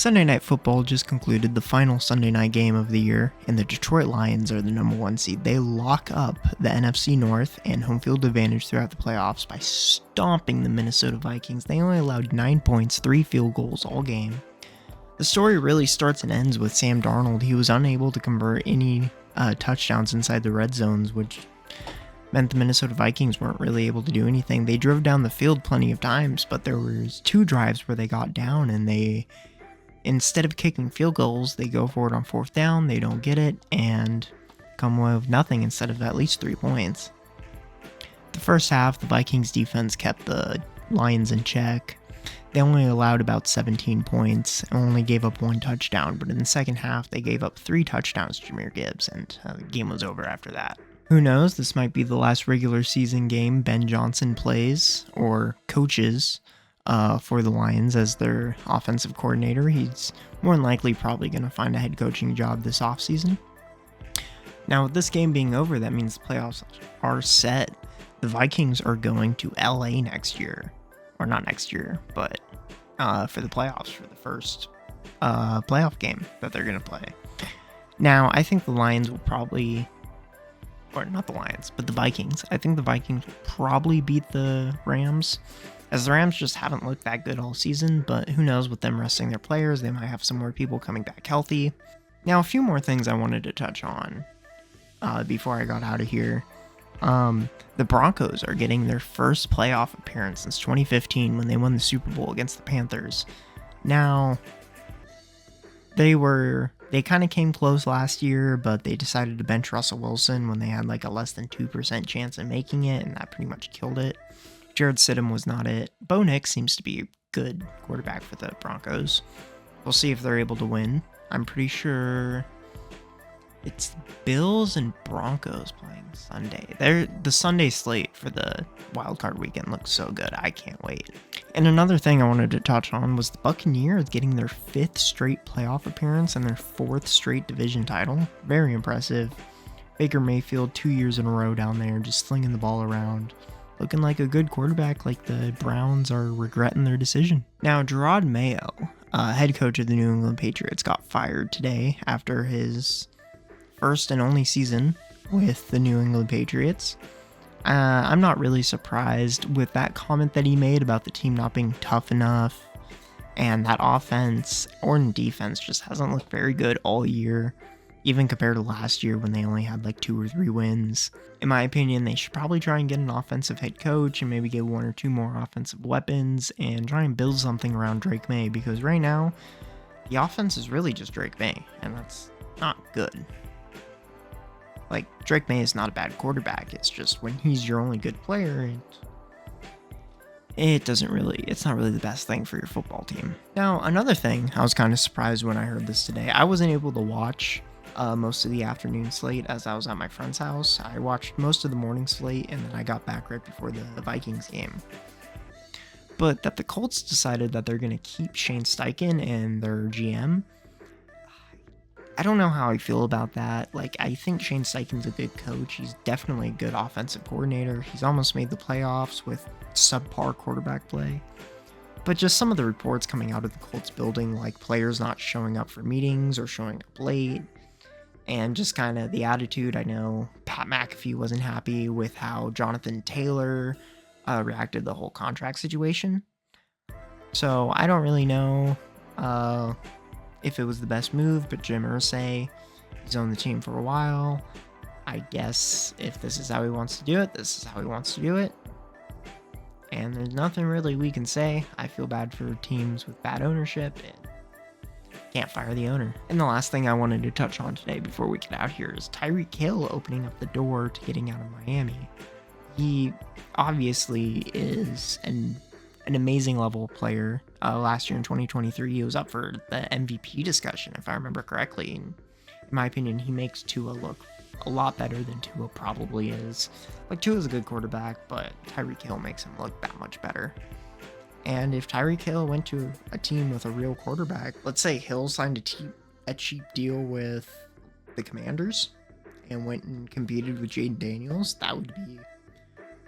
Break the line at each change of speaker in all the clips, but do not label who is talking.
Sunday Night Football just concluded the final Sunday night game of the year, and the Detroit Lions are the number 1 seed. They lock up the NFC North and home field advantage throughout the playoffs by stomping the Minnesota Vikings. They only allowed 9 points, 3 field goals all game. The story really starts and ends with Sam Darnold. He was unable to convert any touchdowns inside the red zones, which meant the Minnesota Vikings weren't really able to do anything. They drove down the field plenty of times, but there was 2 drives where they got down and instead of kicking field goals, they go for it on 4th down, they don't get it, and come away with nothing instead of at least 3 points. The first half, the Vikings defense kept the Lions in check. They only allowed about 17 points and only gave up 1 touchdown, but in the second half, they gave up 3 touchdowns to Jahmyr Gibbs, and the game was over after that. Who knows, this might be the last regular season game Ben Johnson plays, or coaches, for the Lions as their offensive coordinator. He's more than likely probably going to find a head coaching job this offseason. Now, with this game being over, that means the playoffs are set. The Vikings are going to LA next year. Or not next year, but for the playoffs, for the first playoff game that they're going to play. Now, I think the Lions will probably... Or not the Lions, but the Vikings. I think the Vikings will probably beat the Rams, as the Rams just haven't looked that good all season, but who knows, with them resting their players, they might have some more people coming back healthy. Now, a few more things I wanted to touch on before I got out of here. The Broncos are getting their first playoff appearance since 2015 when they won the Super Bowl against the Panthers. Now, they kind of came close last year, but they decided to bench Russell Wilson when they had like a less than 2% chance of making it, and that pretty much killed it. Jared Stidham was not it. Bo Nix seems to be a good quarterback for the Broncos. We'll see if they're able to win. I'm pretty sure it's Bills and Broncos playing Sunday. The Sunday slate for the wildcard weekend looks so good. I can't wait. And another thing I wanted to touch on was the Buccaneers getting their 5th straight playoff appearance and their 4th straight division title. Very impressive. Baker Mayfield 2 years in a row down there, just slinging the ball around. Looking like a good quarterback, like the Browns are regretting their decision. Now, Gerard Mayo, head coach of the New England Patriots, got fired today after his first and only season with the New England Patriots. I'm not really surprised with that comment that he made about the team not being tough enough, and that offense or defense just hasn't looked very good all year, even compared to last year when they only had like 2 or 3 wins. In my opinion, they should probably try and get an offensive head coach and maybe get 1 or 2 more offensive weapons and try and build something around Drake May, because right now, the offense is really just Drake May, and that's not good. Like, Drake May is not a bad quarterback, it's just when he's your only good player, it's not really the best thing for your football team. Now, another thing, I was kind of surprised when I heard this today. I wasn't able to watch most of the afternoon slate as I was at my friend's house. I watched most of the morning slate, and then I got back right before the Vikings game. But that the Colts decided that they're going to keep Shane Steichen and their GM. I don't know how I feel about that. Like, I think Shane Steichen's a good coach. He's definitely a good offensive coordinator. He's almost made the playoffs with subpar quarterback play. But just some of the reports coming out of the Colts building, like players not showing up for meetings or showing up late, and just kind of the attitude. I know Pat McAfee wasn't happy with how Jonathan Taylor reacted to the whole contract situation. So I don't really know if it was the best move, but Jim Irsay, he's owned the team for a while. I guess if this is how he wants to do it, this is how he wants to do it. And there's nothing really we can say. I feel bad for teams with bad ownership and can't fire the owner. And the last thing I wanted to touch on today before we get out here is Tyreek Hill opening up the door to getting out of Miami. He obviously is an amazing level player. Last year in 2023, he was up for the MVP discussion, if I remember correctly. And in my opinion, he makes Tua look a lot better than Tua probably is. Like, Tua is a good quarterback, but Tyreek Hill makes him look that much better. And if Tyreek Hill went to a team with a real quarterback, let's say Hill signed a cheap deal with the Commanders and went and competed with Jaden Daniels, that would be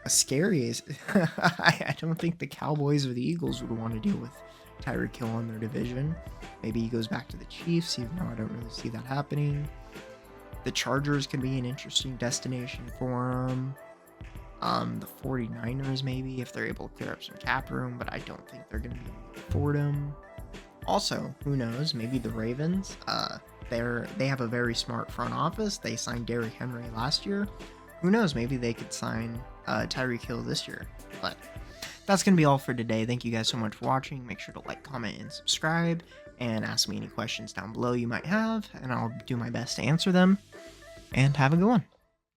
a scary. I don't think the Cowboys or the Eagles would want to deal with Tyreek Hill in their division. Maybe he goes back to the Chiefs, even though I don't really see that happening. The Chargers could be an interesting destination for him. The 49ers, maybe, if they're able to clear up some cap room, but I don't think they're going to be able to afford him. Also, who knows, maybe the Ravens. They have a very smart front office. They signed Derrick Henry last year. Who knows, maybe they could sign Tyreek Hill this year. But that's going to be all for today. Thank you guys so much for watching. Make sure to like, comment, and subscribe, and ask me any questions down below you might have, and I'll do my best to answer them. And have a good one.